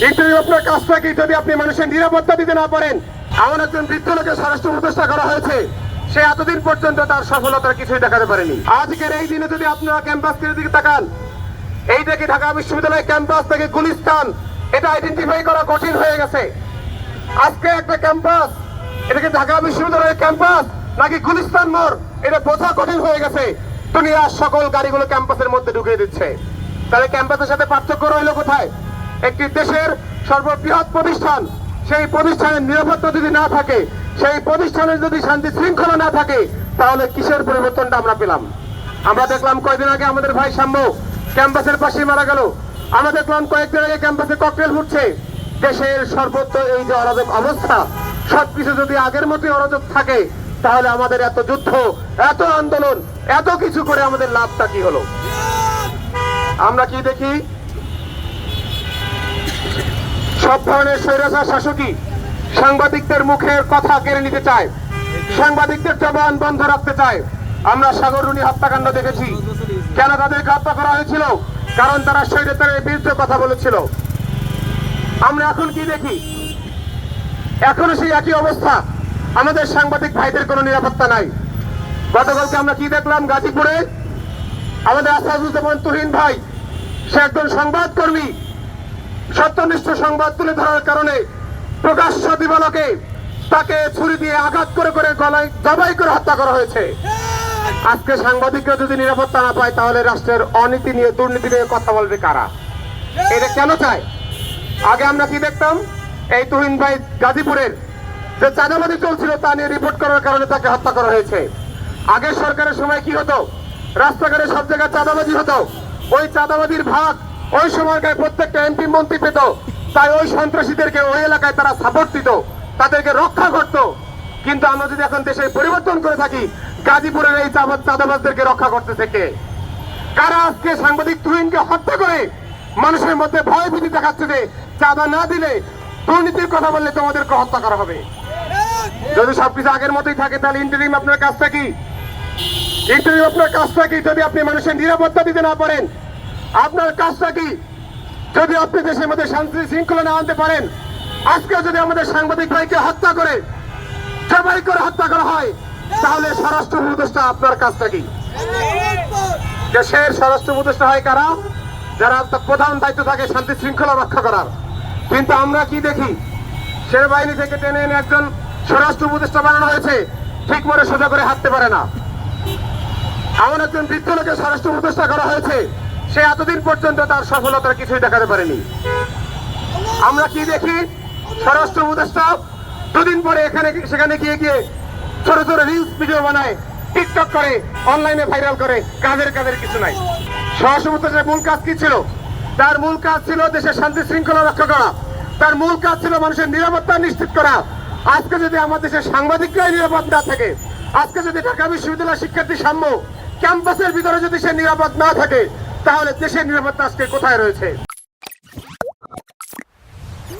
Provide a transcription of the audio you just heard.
Interview আপনার কাজটা কি যদি আপনি মানুষের নিরাপত্তা দিতে না পারেন? এমন একজন বৃদ্ধ লোকের স্বরাষ্ট্র উপদেষ্টা করা হয়েছে, সে এতদিন পর্যন্ত তার সফলতার কিছুই দেখাতে পারেনি। আজকের এই দিনে যদি আপনারা ক্যাম্পাসের দিকে তাকান, এই দেখি ঢাকা বিশ্ববিদ্যালয় ক্যাম্পাস থেকে গুলিস্তান, এটা আইডেন্টিফাই করা কঠিন হয়ে গেছে। আজকে একটা ক্যাম্পাস, এটাকে ঢাকা বিশ্ববিদ্যালয়ের ক্যাম্পাস নাকি গুলিস্তান মোড়, এটা বোঝা কঠিন হয়ে গেছে। দুনিয়ার সকল গাড়িগুলো ক্যাম্পাসের মধ্যে ঢুকিয়ে দিচ্ছে। তাহলে ক্যাম্পাসের সাথে পার্থক্য রইল কোথায়? একটি দেশের সর্ববৃহৎ প্রতিষ্ঠান, সেই প্রতিষ্ঠানের নিরাপত্তা যদি না থাকে, সেই প্রতিষ্ঠানের যদি শান্তি শৃঙ্খলা না থাকে, তাহলে কিসের পরিবর্তনটা আমরা পেলাম? আমরা দেখলাম কয়েকদিন আগে আমাদের ভাই সাম্য ক্যাম্পাসের পাশে মারা গেল। আমরা দেখলাম কয়েকদিন আগে ক্যাম্পাসে ককটেল ফুটছে। দেশের সর্বত্র এই যে অরাজক অবস্থা, সবকিছু যদি আগের মতোই অরাজক থাকে, তাহলে আমাদের এত যুদ্ধ, এত আন্দোলন, এত কিছু করে আমাদের লাভটা কি হলো? আমরা কি দেখি? সব ধরনের স্বৈরাচার শাসকই সাংবাদিকদের মুখের কথা কেড়ে নিতে চায়, সাংবাদিকদের জবান বন্ধ রাখতে চায়। আমরা সাগররুনি হত্যাকাণ্ড দেখেছি। কেন তাদেরকে হত্যা করা হয়েছিল? কারণ তারা স্বৈরাচারের বিরুদ্ধে কথা বলেছিল। আমরা এখন কি দেখি? এখনো সেই একই অবস্থা। আমাদের সাংবাদিক ভাইদের কোনো নিরাপত্তা নাই। গতকালকে আমরা কি দেখলাম? গাজীপুরে আমাদের আসাদুজ্জামান তুহিন ভাই, সে একজন সংবাদকর্মী, সত্যনিষ্ঠ সংবাদ তুলে ধরার কারণে প্রকাশ্য দিবালোকে তাকে ছুরি দিয়ে আঘাত করে করে গলায় জবাই করে হত্যা করা হয়েছে। আজকে সাংবাদিকরা যদি নিরাপত্তা না পায়, তাহলে রাষ্ট্রের অনীতি নিয়ে, দুর্নীতি নিয়ে কথা বলবে কারা? এটা কেন চায়? আগে আমরা কি দেখতাম? এই তুহিন ভাই গাজীপুরের যে চাঁদাবাজি চলছিল তা নিয়ে রিপোর্ট করার কারণে তাকে হত্যা করা হয়েছে। আগের সরকারের সময় কি হতো? রাস্তাঘাটে সব জায়গায় চাঁদাবাজি হতো। ওই চাঁদাবাজির ভাগ ওই সময়কার প্রত্যেকটা এমপি মন্ত্রী পেত। তাই ওই সন্ত্রাসীদেরকে ওই এলাকায় তারা সাপোর্ট দিত, তাদেরকে রক্ষা করত। কিন্তু আমরা যদি এখন দেশের পরিবর্তন করে থাকি, গাজীপুরের এই চাঁদাবাজদেরকে রক্ষা করতেছে কে? কারা আজকে সাংবাদিক তুহিনকে হত্যা করে মানুষের মধ্যে ভয় ভীতি দেখাচ্ছে যে চাঁদা না দিলে, দুর্নীতির কথা বললে তোমাদেরকে হত্যা করা হবে। যদি সবকিছু আগের মতোই থাকে, তাহলে ইন্টারিম আপনার কাজটা কি? ইন্টারিম আপনার কাজটা কি যদি আপনি মানুষের নিরাপত্তা দিতে না পারেন? আপনার কাজটা কি যদি আপনি দেশের মধ্যে শান্তি শৃঙ্খলা না আনতে পারেন? আজকে যদি আমাদের সাংবাদিক ভাইকে হত্যা করে, জবাই করে হত্যা করা হয়, তাহলে স্বরাষ্ট্র উপদেষ্টা আপনার কাজটা কি? দেশের স্বরাষ্ট্র উপদেষ্টা হয় কারা? যারা প্রধান দায়িত্ব থাকে শান্তি শৃঙ্খলা রক্ষা করার। কিন্তু আমরা কি দেখি? সেনাবাহিনী থেকে টেনে এনে একজন স্বরাষ্ট্র উপদেষ্টা বানানো হয়েছে, ঠিক মতো সোজা করে হাঁটতে পারে না। এমন একজন বৃদ্ধ লোকের স্বরাষ্ট্র উপদেষ্টা করা হয়েছে, সে এতদিন পর্যন্ত তার সফলতার কিছুই দেখাতে পারেনি। আমরা কি দেখি? স্বরাষ্ট্র উপদেষ্টা দুদিন পরে এখানে সেখানে গিয়ে গিয়ে ছোট ছোট রিলস ভিডিও বানায়, টিকটক করে, অনলাইনে ভাইরাল করে, কাজের কিছু নাই। স্বরাষ্ট্র উপদেষ্টার মূল কাজ কি ছিল? তার মূল কাজ ছিল দেশের শান্তি শৃঙ্খলা রক্ষা করা। তার মূল কাজ ছিল মানুষের নিরাপত্তা নিশ্চিত করা। আজকে যদি আমাদের দেশের সাংবাদিকরাই নিরাপদ না থাকে, আজকে যদি ঢাকা বিশ্ববিদ্যালয় শিক্ষার্থী সাম্য ক্যাম্পাসের ভিতরে যদি সে নিরাপদ না থাকে, তাহলে দেশের নিরাপত্তা আজকে কোথায় রয়েছে?